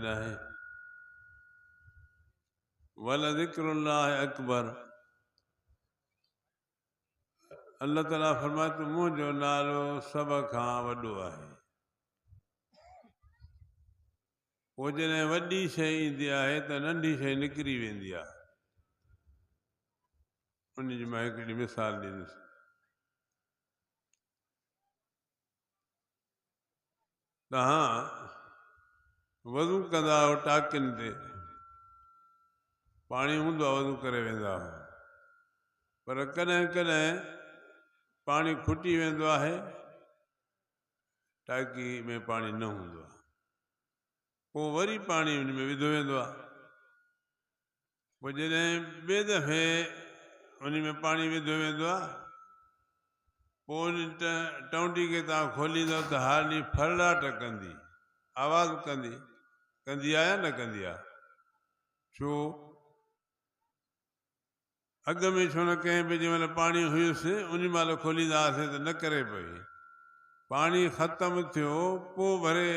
न आहे वलज़िक्रुल्लाहि अकबर अल्लाह ताला फरमाए थो मुंहिंजो नालो सभ खां वॾो आहे पोइ जॾहिं वॾी शइ ईंदी आहे त नंढी शइ निकिरी वेंदी आहे उन जी मां हिकिड़ी मिसाल ॾींदुसि तव्हां वज़ू कंदा आहियो टाकियुनि ते पाणी हूंदो आहे वज़ू करे वेंदा आहियो पर कॾहिं कॾहिं पाणी खुटी वेंदो आहे टाकी में पाणी न हूंदो आहे पोइ वरी पाणी उन में विधो वेंदो आहे पोइ जॾहिं ॿिए दफ़े उन में पाणी विधो वेंदो आहे पोइ उन टौंडी खे तव्हां खोलींदव त हाली फरलाट कंदी आवाज़ कंदी आहे या न कंदी आहे छो अॻ में छो न कंहिं बि जंहिंमहिल पाणी हुयुसि उन महिल खोलींदा हुआसीं त न करे पई पाणी ख़तमु थियो पोइ भरे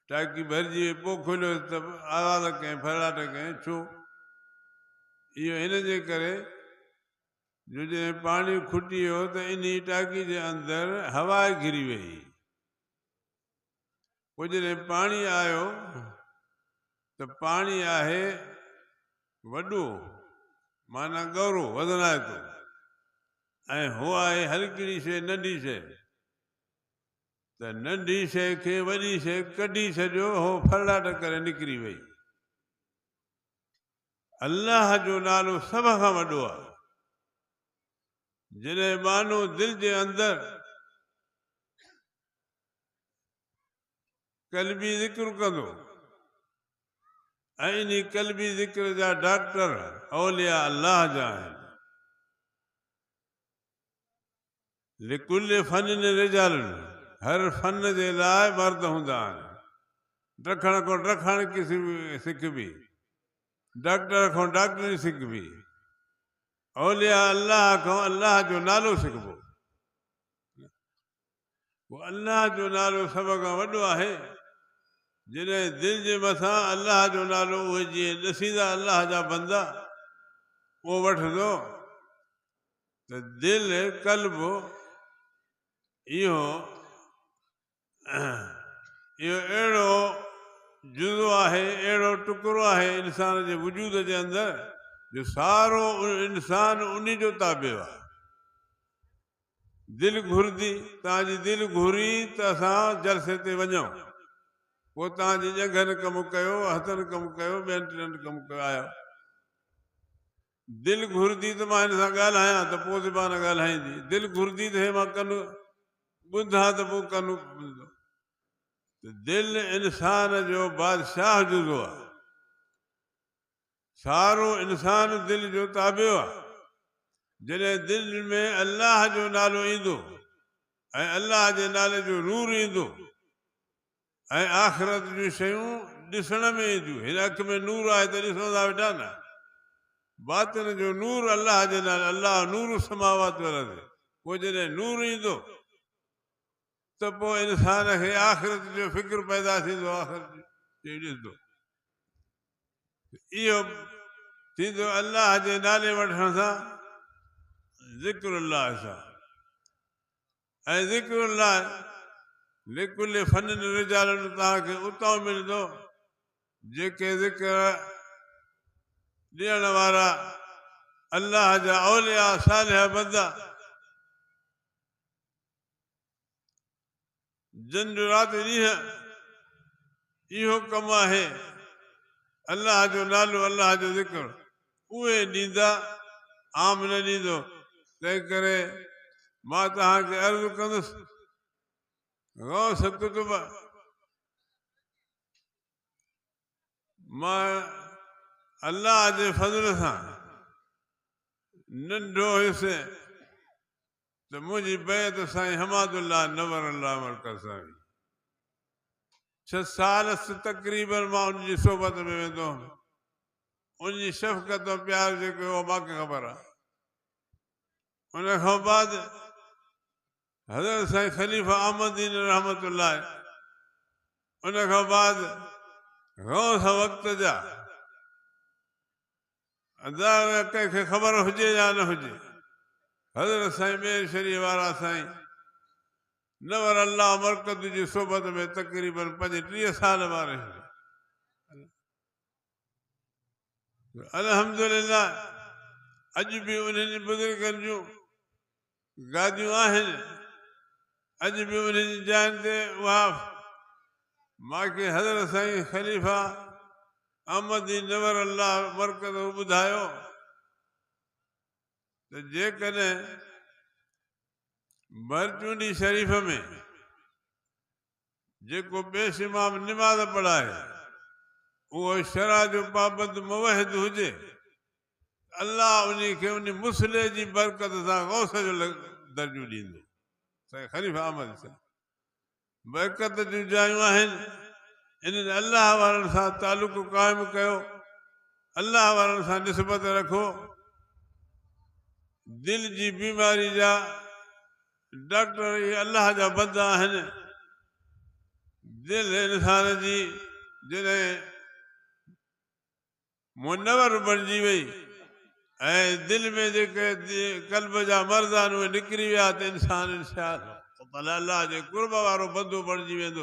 टाकी भरिजी वई पोइ खोलियो त आवाज़ कयईं फरलाट कयईं छो इहो हिन जे करे जो जॾहिं पाणी खुटी वियो त इन टाकी जे अंदरि हवा घिरी वई पोइ जॾहिं पाणी आयो त पाणी आहे वॾो माना गौरो वज़नाए थो ऐं हो आहे हल्की शइ नंढी शइ त नंढी शइ खे वॾी शइ कढी छॾियो हो फरलाट करे निकिरी वई अल्लाह जो नालो सभ खां वॾो आहे जॾहिं माण्हू दिलि जे अंदरि कल्बी ज़िक्र कंदो ऐं इन कल्बी ज़िक्र जा डॉक्टर औलिया अल्लाह जा आहिनि लिकुल फन रिजालुनि हर फन जे लाइ मर्द हूंदा आहिनि ॾखण खां ॾखण सिखबी डॉक्टर खां डॉक्टरी सिखबी औलिया अल्लाह खां अल्लाह जो नालो सिखबो अल्लाह जो नालो सभ खां वॾो आहे जॾहिं दिलि जे मथां अल्लाह जो नालो उहे जीअं ॾसींदा अल्लाह जा बंदा उहो वठंदो त दिलि कल्ब इहो अहिड़ो जुज़ो आहे अहिड़ो टुकड़ो आहे इंसान जे वजूद जे अंदरि जो सारो इंसान उन जो ताबियो आहे दिलि घुरंदी तव्हांजी दिलि घुरी त असां जलसे ते वञूं पोइ तव्हांजी ॼंघनि कमु कयो हथनि कमु कयो ॿियनि टिनि कमु कयो आयो दिलि घुरंदी त मां हिन सां ॻाल्हायां त पोइ ज़बान ॻाल्हाईंदी दिलि घुरंदी त हे मां कनु ॿुधां त पोइ कनु ॿुधंदो दिलि इंसान जो बादशाह जुज़ो आहे सारो इंसान दिलि जो ताबियो आहे जॾहिं दिलि में अल्लाह जो नालो ईंदो ऐं अल्लाह जे नाले जो नूर ईंदो ऐं आख़िरत जूं शयूं ॾिसण में ईंदियूं हिन अख में नूर आहे त ॾिसो था वेठा न बातिन जो नूर अल्लाह जे नाले अल्लाह नूर समावात वरदे पोइ जॾहिं नूर ईंदो त पोइ इंसान खे आख़िरत जो फ़िक्र पैदा थींदो आख़िरत ॾिसंदो इहो थींदो अल्लाह जे नाले वठण सां ज़िक्रुल्लाह सां ऐं ज़िक्रुल्लाह लिकुल फन रिजालुनि तव्हांखे उतां मिलंदो जेके ज़िक्र ॾियण वारा अल्लाह जा औलिया सालिह बंदा जिन जो राति ॾींहं इहो कमु आहे अल्लाह जो नालो अल्लाह जो ज़िक्र उहे ॾींदा आम न ॾींदो तंहिं करे मां तव्हांखे अर्ज़ु कंदुसि गौस कुतुब मां अल्लाह जे फज़ल सां नंढो हुयुसि त मुंहिंजी बैत साईं हमादुल्लाह नवर अल्लाह मरकज़ साईं 6 साल तक़रीबन मां उनजी सोबत में वेंदो हुउमि उनजी शफ़क़त ऐं प्यार जेको हो मूंखे ख़बर आहे उन खां बाद हज़रत साईं ख़लीफ़ा अहमदीन रहमतुल्लाह उन खां बाद गौस वक़्त जा अदा कंहिंखे ख़बर हुजे या न हुजे, हज़रत साईं मेर शरीफ़ वारा साईं नवर अल्लाह मरकज़ जी सोबत में तक़रीबन 35 साल वारे अल्हम्दुलिल्लाह। अॼु बि उन्हनि बुज़ुर्गनि जूं गादियूं आहिनि, अॼु बि उन्हनि जाइनि ते उहा मूंखे हज़रत साईं ख़लीफ़ा अहमदी नवर अल्लाह मरकज़ ॿुधायो त जेकॾहिं बरचूंडी शरीफ़ में जेको पेश इमाम निमाज़ पढ़ाए उहो शरा जो पाबंद मुवहिद हुजे, अल्लाह उन खे उन मुसले जी बरकत सां गौस जो दर्जो ॾींदो। साईं ख़लीफ़ा अहमद साईं बरकत जूं जायूं आहिनि, इन्हनि अल्लाह वारनि सां तालुक़ु क़ाइमु कयो, अल्लाह वारनि सां निस्बत रखो। दिलि जी बीमारी जा डॉक्टर इहे अल्लाह जा बंदा आहिनि। दिलि इंसान जी जॾहिं मुनवर बणिजी वई ऐं दिलि में जेके क़ल्ब जा मर्ज़ आहिनि उहे निकिरी विया त इंसानु अल्लाह जे क़ुर्ब वारो बंदो बणिजी वेंदो।